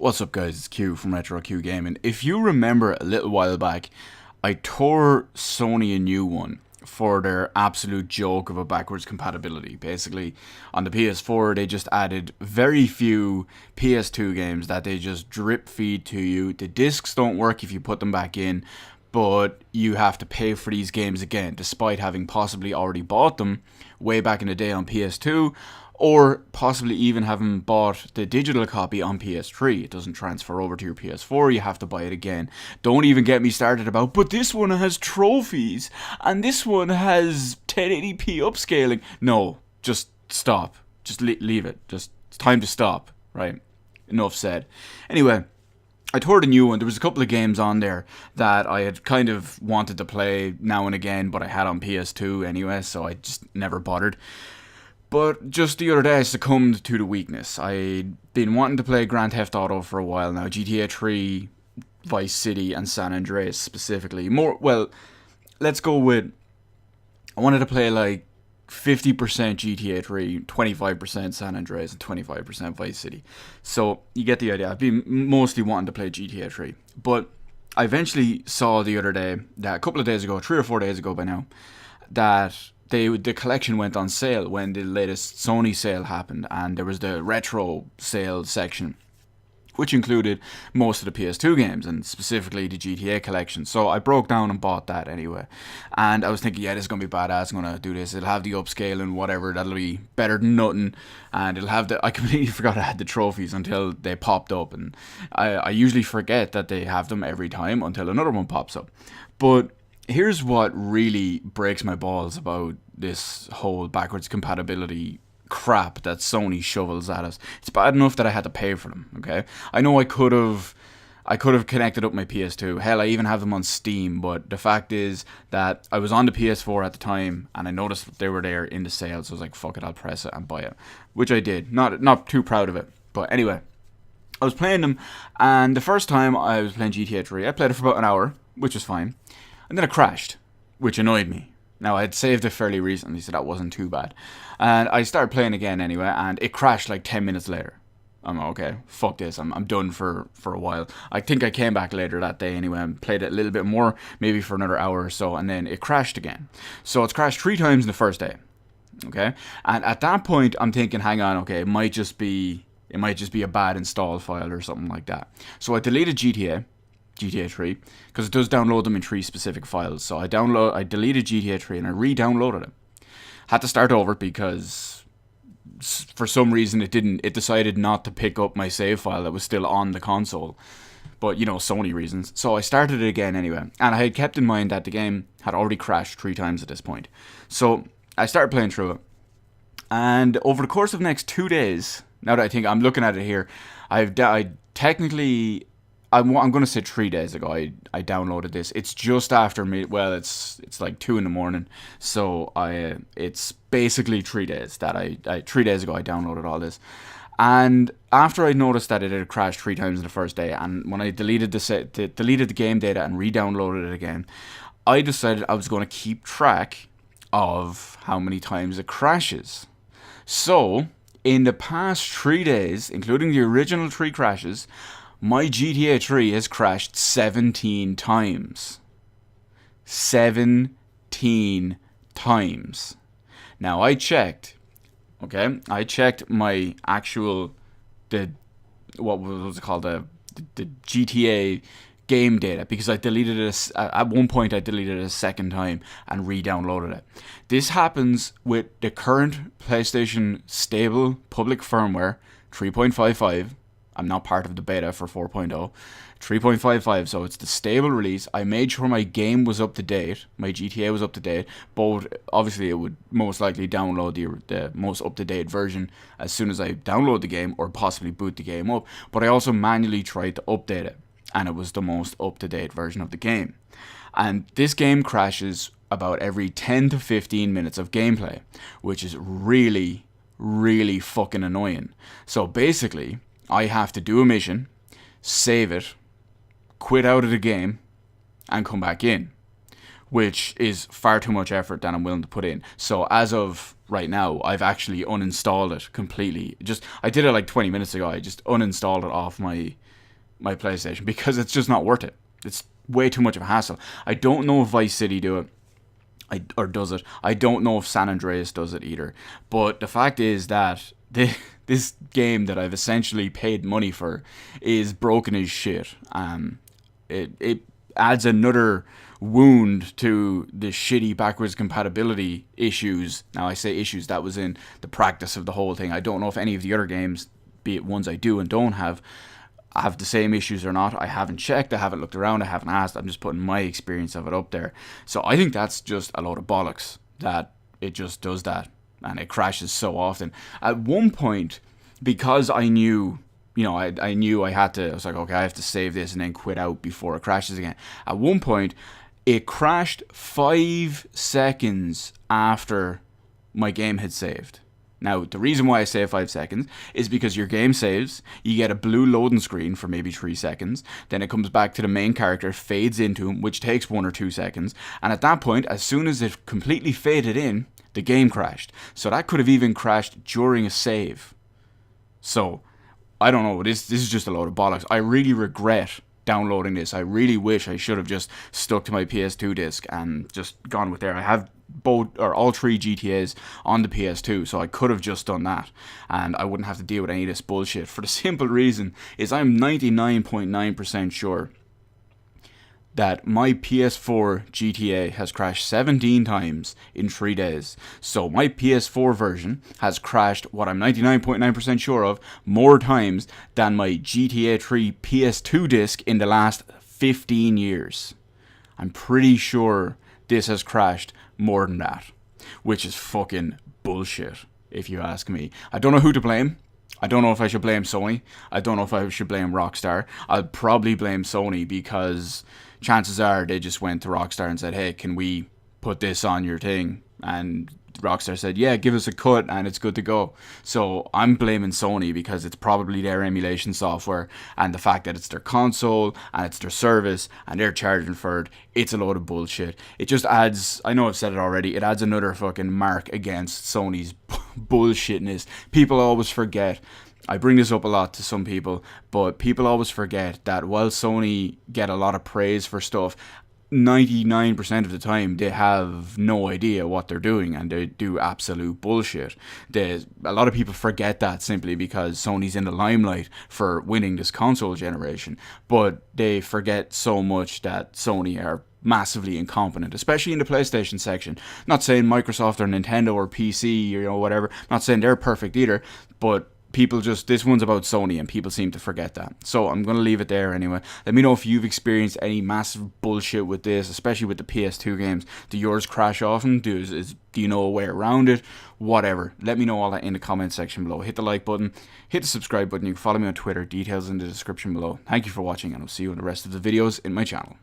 What's up, guys? It's Q from Retro Q Gaming. If you remember a little while back, I tore Sony a new one for their absolute joke of a backwards compatibility. Basically, on the PS4, they just added very few PS2 games that they just drip feed to you. The discs don't work if you put them back in, but you have to pay for these games again, despite having possibly already bought them way back in the day on PS2, or possibly even having bought the digital copy on PS3. It doesn't transfer over to your PS4, you have to buy it again. Don't even get me started about, but this one has trophies, and this one has 1080p upscaling. No, just stop. Just leave it. Just, it's time to stop, right? Enough said. Anyway, I toured a new one. There was a couple of games on there that I had kind of wanted to play now and again, but I had on PS2 anyway, so I just never bothered. But just the other day, I succumbed to the weakness. I'd been wanting to play Grand Theft Auto for a while now. GTA 3, Vice City, and San Andreas specifically. Let's go with... I wanted to play like 50% GTA 3, 25% San Andreas, and 25% Vice City. So, you get the idea. I've been mostly wanting to play GTA 3. But I eventually saw the other day, that a couple of days ago, 3 or 4 days ago by now, that the collection went on sale when the latest Sony sale happened, and there was the retro sale section, which included most of the PS2 games, and specifically the GTA collection. So I broke down and bought that anyway. And I was thinking, yeah, this is going to be badass, I'm going to do this. It'll have the upscale and whatever, that'll be better than nothing. And it'll have I completely forgot I had the trophies until they popped up. And I usually forget that they have them every time until another one pops up. But here's what really breaks my balls about this whole backwards compatibility crap that Sony shovels at us. It's bad enough that I had to pay for them, okay? I know I could have connected up my PS2. Hell, I even have them on Steam, but the fact is that I was on the PS4 at the time and I noticed that they were there in the sale, so I was like, fuck it, I'll press it and buy it. Which I did. Not too proud of it. But anyway, I was playing them, and the first time I was playing GTA 3, I played it for about an hour, which was fine. And then it crashed, which annoyed me. Now, I had saved it fairly recently, so that wasn't too bad. And I started playing again anyway, and it crashed like 10 minutes later. I'm okay, fuck this, I'm done for a while. I think I came back later that day anyway and played it a little bit more, maybe for another hour or so, and then it crashed again. So it's crashed 3 times in the first day, okay? And at that point, I'm thinking, hang on, okay, it might just be a bad install file or something like that. So I deleted GTA 3, because it does download them in 3 specific files. So I deleted GTA 3 and I re-downloaded it. Had to start over because for some reason it decided not to pick up my save file that was still on the console. But, you know, Sony reasons. So I started it again anyway. And I had kept in mind that the game had already crashed 3 times at this point. So I started playing through it. And over the course of the next 2 days, now that I think I'm looking at it here, I'm going to say 3 days ago I downloaded this. It's just after me. Well, it's like 2 in the morning. So it's basically 3 days that 3 days ago I downloaded all this. And after I noticed that it had crashed 3 times in the first day, and when I deleted the game data and re-downloaded it again, I decided I was going to keep track of how many times it crashes. So in the past 3 days, including the original 3 crashes, my GTA 3 has crashed 17 times. 17 times. Now, I checked, okay? I checked my actual, what was it called? The GTA game data, because I deleted it, at one point I deleted it a second time and re-downloaded it. This happens with the current PlayStation stable public firmware, 3.55. I'm not part of the beta for 4.0. 3.55, so it's the stable release. I made sure my game was up to date. My GTA was up to date. But obviously it would most likely download the most up-to-date version as soon as I download the game or possibly boot the game up. But I also manually tried to update it, and it was the most up-to-date version of the game. And this game crashes about every 10 to 15 minutes of gameplay, which is really, really fucking annoying. So basically, I have to do a mission, save it, quit out of the game, and come back in. which is far too much effort than I'm willing to put in. So as of right now, I've actually uninstalled it completely. I did it like 20 minutes ago. I just uninstalled it off my PlayStation because it's just not worth it. It's way too much of a hassle. I don't know if Vice City do it, or does it. I don't know if San Andreas does it either. But the fact is that this game that I've essentially paid money for is broken as shit. It adds another wound to the shitty backwards compatibility issues. Now I say issues, that was in the practice of the whole thing. I don't know if any of the other games, be it ones I do and don't have the same issues or not. I haven't checked, I haven't looked around, I haven't asked. I'm just putting my experience of it up there. So I think that's just a load of bollocks that it just does that and it crashes so often. At one point, because I knew, I knew I had to, I was like, okay, I have to save this and then quit out before it crashes again. At one point, it crashed 5 seconds after my game had saved. Now, the reason why I say 5 seconds is because your game saves, you get a blue loading screen for maybe 3 seconds, then it comes back to the main character, fades into him, which takes 1 or 2 seconds, and at that point, as soon as it completely faded in, the game crashed. So that could have even crashed during a save. So, I don't know, this is just a load of bollocks. I really regret downloading this. I really wish I should have just stuck to my PS2 disc and just gone with there. I have all 3 GTAs on the PS2, so I could have just done that and I wouldn't have to deal with any of this bullshit, for the simple reason is I'm 99.9% sure that my PS4 GTA has crashed 17 times in 3 days. So my PS4 version has crashed, what I'm 99.9% sure of, more times than my GTA 3 PS2 disc in the last 15 years. I'm pretty sure this has crashed more than that, which is fucking bullshit, if you ask me. I don't know who to blame. I don't know if I should blame Sony. I don't know if I should blame Rockstar. I'll probably blame Sony because chances are they just went to Rockstar and said, hey, can we put this on your thing? And Rockstar said, yeah, give us a cut and it's good to go. So I'm blaming Sony because it's probably their emulation software and the fact that it's their console and it's their service and they're charging for it. It's a load of bullshit. It just adds, I know I've said it already, it adds another fucking mark against Sony's bullshitness. People always forget. I bring this up a lot to some people, but people always forget that while Sony get a lot of praise for stuff, 99% of the time they have no idea what they're doing and they do absolute bullshit. A lot of people forget that simply because Sony's in the limelight for winning this console generation, but they forget so much that Sony are massively incompetent, especially in the PlayStation section. Not saying Microsoft or Nintendo or PC or whatever, not saying they're perfect either, but people just, this one's about Sony and people seem to forget that. So I'm going to leave it there anyway. Let me know if you've experienced any massive bullshit with this, especially with the PS2 games. Do yours crash often? Do you know a way around it? Whatever. Let me know all that in the comment section below. Hit the like button, hit the subscribe button. You can follow me on Twitter. Details in the description below. Thank you for watching and I'll see you in the rest of the videos in my channel.